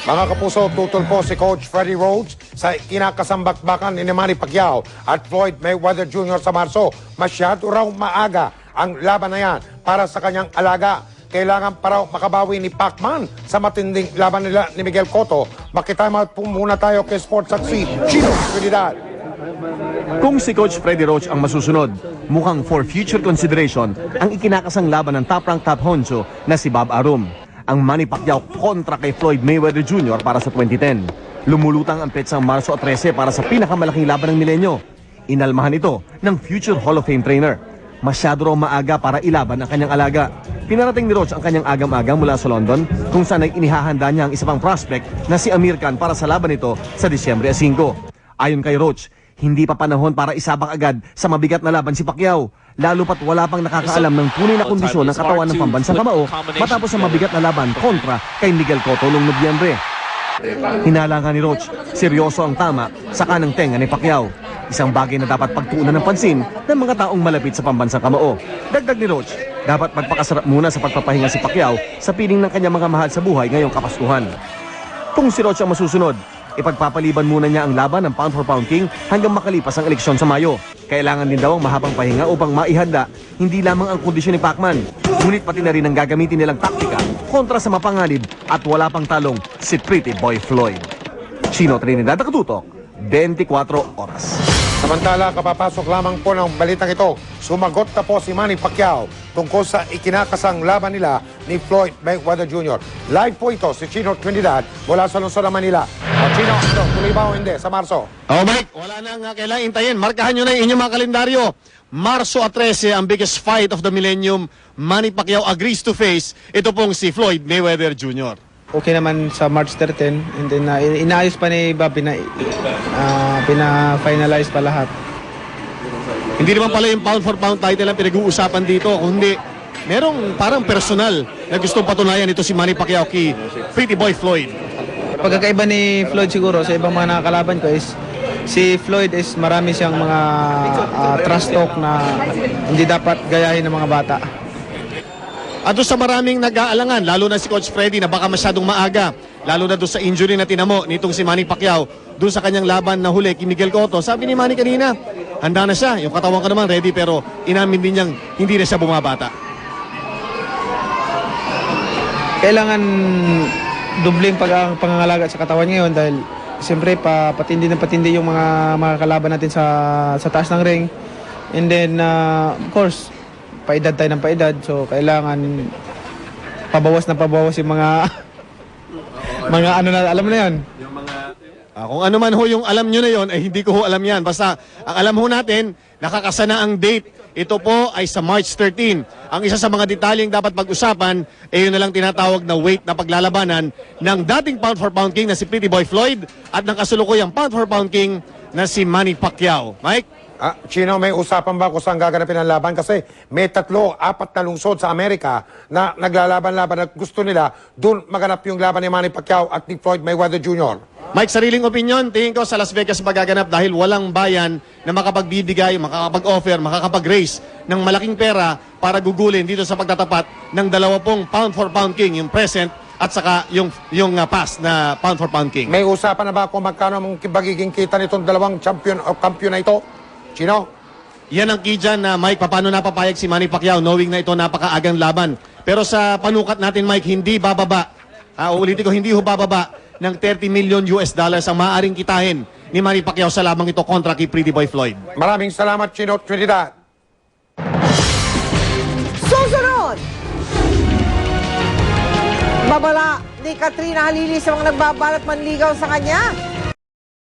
Mga kapuso, tutol po si Coach Freddie Rhodes sa kinakasambakbakan ni Manny Pacquiao at Floyd Mayweather Jr. sa Marso. Masyado raw maaga ang laban na yan para sa kanyang alaga. Kailangan pa raw makabawi ni Pacman sa matinding laban nila ni Miguel Cotto. Makitime po muna tayo kay Sports Saksi, Chino Trinidad. Kung si Coach Freddie Roach ang masusunod, mukhang for future consideration ang ikinakasang laban ng top-ranked top honcho na si Bob Arum. Ang Manny Pacquiao kontra kay Floyd Mayweather Jr. para sa 2010. Lumulutang ang petsang Marso 13 para sa pinakamalaking laban ng milenyo. Inalmahan ito ng future Hall of Fame trainer. Masyado raw maaga para ilaban ang kanyang alaga. Pinarating ni Roach ang kanyang agam-agam mula sa London kung saan ay inihahanda niya ang isa pang prospect na si Amir Khan para sa laban nito sa Disyembre 5. Ayon kay Roach, hindi pa panahon para isabak agad sa mabigat na laban si Pacquiao. Lalo pat wala pang nakakaalam ng tunay na kondisyon ng katawan ng pambansang kamao matapos ang mabigat na laban kontra kay Miguel Cotto noong Nobyembre. Hinalangan ni Roach, seryoso ang tama sa kanang tenga ni Pacquiao. Isang bagay na dapat pagtuunan ng pansin ng mga taong malapit sa pambansang kamao. Dagdag ni Roach, dapat magpakasarap muna sa pagpapahinga si Pacquiao sa piling ng kanyang mga mahal sa buhay ngayong Kapaskuhan. Kung si Roach ang masusunod, ipagpapaliban muna niya ang laban ng pound for pound king hanggang makalipas ang eleksyon sa Mayo. Kailangan din daw ang mahabang pahinga upang maihanda hindi lamang ang kondisyon ni Pacman, ngunit pati na rin ang gagamitin nilang taktika kontra sa mapanganib at wala pang talong si Pretty Boy Floyd. Chino Trinidad, Nakatutok, 24 oras. Samantala, kapapasok lamang po ng balitang ito, sumagot na po si Manny Pacquiao tungkol sa ikinakasang laban nila ni Floyd Mayweather Jr. Live po ito si Chino Trinidad mula sa lungsod ng Manila. O Chino, tuloy ba o hindi sa Marso? Mike, wala na kailangan intayin. Markahan nyo na inyong mga kalendaryo. Marso 13, ang biggest fight of the millennium. Manny Pacquiao agrees to face. Ito pong si Floyd Mayweather Jr. Okay naman sa March 13 and then inaayos pa ni Bob, pina-finalize pa lahat. Hindi naman pala yung pound for pound title ang pinag-uusapan dito, kundi merong parang personal na gustong patunayan ito si Manny Pacquiao kay Pretty Boy Floyd. Pagkakaiba ni Floyd siguro sa ibang mga nakakalaban ko is si Floyd is marami siyang mga trash talk na hindi dapat gayahin ng mga bata. At doon sa maraming nag-aalangan, lalo na si Coach Freddie na baka masyadong maaga, lalo na doon sa injury na tinamo nitong si Manny Pacquiao, doon sa kanyang laban na huli kay Miguel Cotto. Sabi ni Manny kanina, handa na siya, yung katawan ko naman ready, pero inamin din niyang hindi na siya bumabata. Kailangan dubling pangangalaga sa katawan ngayon dahil siyempre patindi ng patindi yung mga kalaban natin sa taas ng ring. And then, of course, paedad tayo ng paedad, so kailangan pabawas yung mga mga ano na, alam mo na yan. Kung ano man ho yung alam nyo na yon, ay hindi ko ho alam yan. Basta, ang alam ho natin, nakakasana ang date. Ito po ay sa March 13. Ang isa sa mga detalyeng dapat pag-usapan, ay yun na lang tinatawag na weight na paglalabanan ng dating pound for pound king na si Pretty Boy Floyd at ng kasulukuyang pound for pound king na si Manny Pacquiao. Mike? Chino, may usapan ba kung saan gaganapin ang laban? Kasi may 3-4 na lungsod sa Amerika na naglalaban-laban at gusto nila doon maganap yung laban ni Manny Pacquiao at ni Floyd Mayweather Jr. Mike, sariling opinion, tingin ko sa Las Vegas magaganap dahil walang bayan na makapagbibigay, makakapag-offer, makakapag-raise ng malaking pera para gugulin dito sa pagtatapat ng 20 pound for pound king, yung present at saka yung past na pound for pound king. May usapan na ba kung magkano ang magiging kita nitong dalawang champion o kampiyon na ito? Chino? Yan ang key dyan na Mike, paano napapayag si Manny Pacquiao knowing na ito napakaagang laban. Pero sa panukat natin Mike, hindi bababa. Uulitin ko, hindi ho bababa ng 30 million US dollars ang maaaring kitahin ni Manny Pacquiao sa labang ito kontra kay Pretty Boy Floyd. Maraming salamat, Chino Trinidad. Susunod! Babala ni Katrina Halili sa mga nagbabalat manligaw sa kanya.